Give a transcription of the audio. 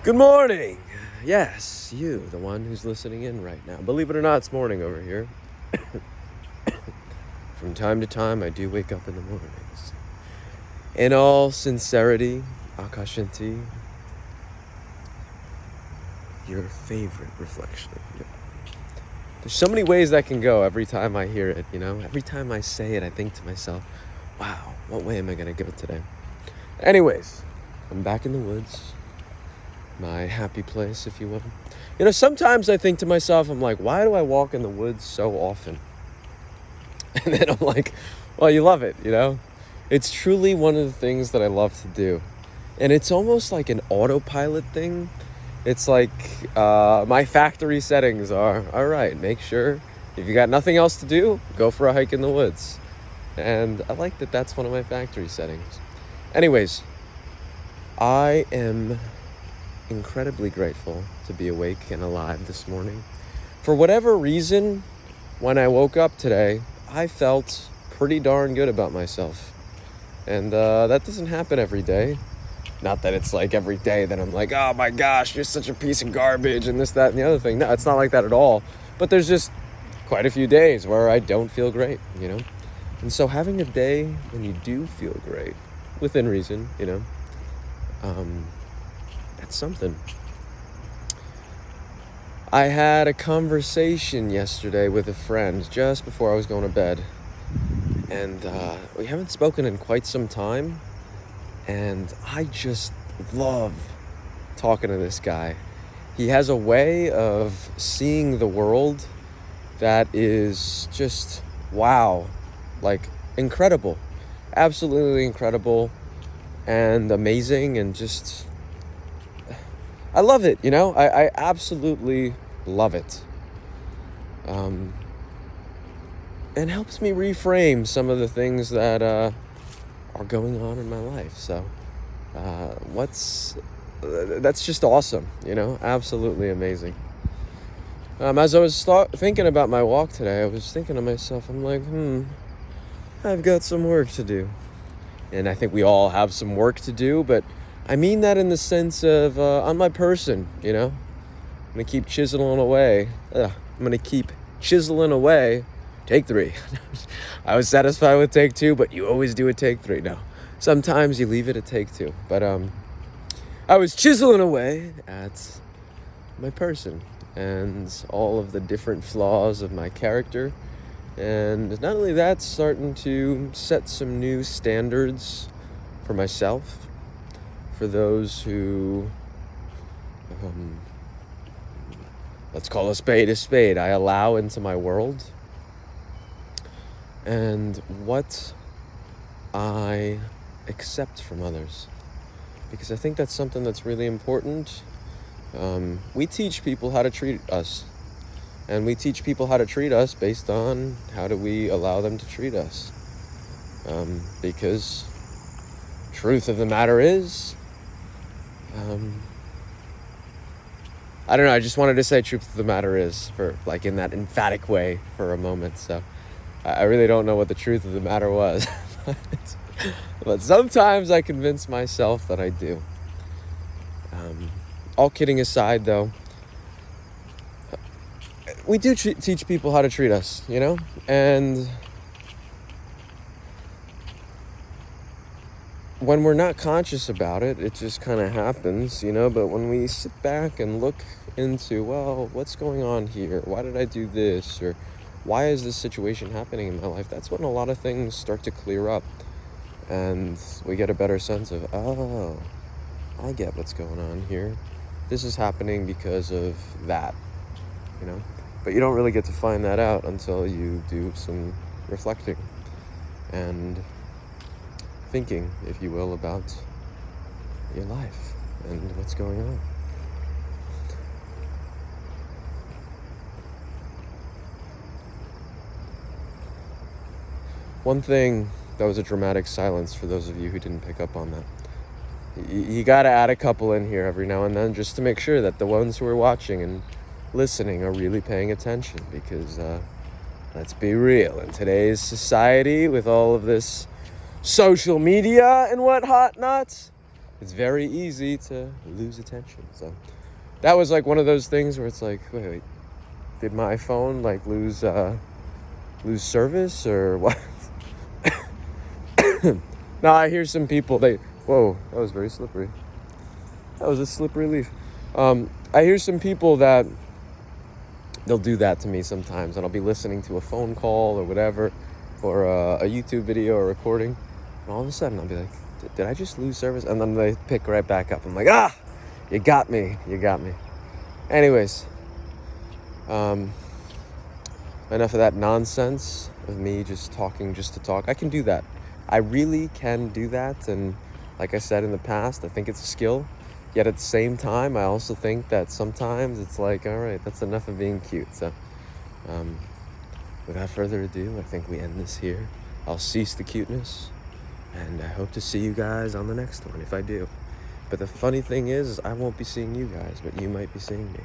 Good morning. Yes, you, the one who's listening in right now. Believe it or not, it's morning over here. From time to time, I do wake up in the mornings. In all sincerity, Akashanti, your favorite reflection of you. There's so many ways that can go every time I hear it, Every time I say it, I think to myself, wow, what way am I going to go today? Anyways, I'm back in the woods. My happy place, if you will. Sometimes I think to myself, I'm like, why do I walk in the woods so often? And then I'm like, well, you love it, It's truly one of the things that I love to do. And it's almost like an autopilot thing. It's like my factory settings are, all right, make sure if you got nothing else to do, go for a hike in the woods. And I like that that's one of my factory settings. Anyways, I am incredibly grateful to be awake and alive this morning. For whatever reason, when I woke up today, I felt pretty darn good about myself. And that doesn't happen every day. Not that it's like every day that I'm like, oh my gosh, you're such a piece of garbage and this, that, and the other thing. No, it's not like that at all. But there's just quite a few days where I don't feel great, And so having a day when you do feel great, within reason, that's something. I had a conversation yesterday with a friend just before I was going to bed. And we haven't spoken in quite some time. And I just love talking to this guy. He has a way of seeing the world that is just, wow, like incredible. Absolutely incredible and amazing and just... I love it, I absolutely love it. It helps me reframe some of the things that are going on in my life. So that's just awesome, absolutely amazing. As I was thinking about my walk today, I was thinking to myself, I'm like, I've got some work to do. And I think we all have some work to do, but I mean that in the sense of on my person, I'm going to keep chiseling away. I'm going to keep chiseling away. Take 3. I was satisfied with take 2, but you always do a take 3. No, sometimes you leave it at take 2. But I was chiseling away at my person and all of the different flaws of my character. And not only that, starting to set some new standards for myself, for those who, let's call a spade, I allow into my world, and what I accept from others. Because I think that's something that's really important. We teach people how to treat us, and we teach people how to treat us based on how do we allow them to treat us. Because truth of the matter is, I don't know, I just wanted to say truth of the matter is, for like in that emphatic way for a moment. So I really don't know what the truth of the matter was. But sometimes I convince myself that I do. All kidding aside, though, we do teach people how to treat us, and when we're not conscious about it, it just kind of happens, but when we sit back and look into, well, what's going on here? Why did I do this? Or why is this situation happening in my life? That's when a lot of things start to clear up and we get a better sense of, oh, I get what's going on here. This is happening because of that, But you don't really get to find that out until you do some reflecting and thinking, if you will, about your life and what's going on. One thing that was a dramatic silence for those of you who didn't pick up on that. You got to add a couple in here every now and then just to make sure that the ones who are watching and listening are really paying attention, because let's be real, in today's society with all of this social media and what not, it's very easy to lose attention. So that was like one of those things where it's like, wait, did my phone like lose service or what? Now I hear some people, whoa, that was very slippery. That was a slippery leaf. I hear some people that they'll do that to me sometimes, and I'll be listening to a phone call or whatever, or a YouTube video or recording, and all of a sudden I'll be like, did I just lose service? And then they pick right back up. I'm like, you got me. Anyways, enough of that nonsense of me just talking just to talk. I can do that. I really can do that, and like I said in the past, I think it's a skill. Yet at the same time, I also think that sometimes it's like, all right, that's enough of being cute. So without further ado, I think we end this here. I'll cease the cuteness, and I hope to see you guys on the next one, if I do. But the funny thing is I won't be seeing you guys, but you might be seeing me.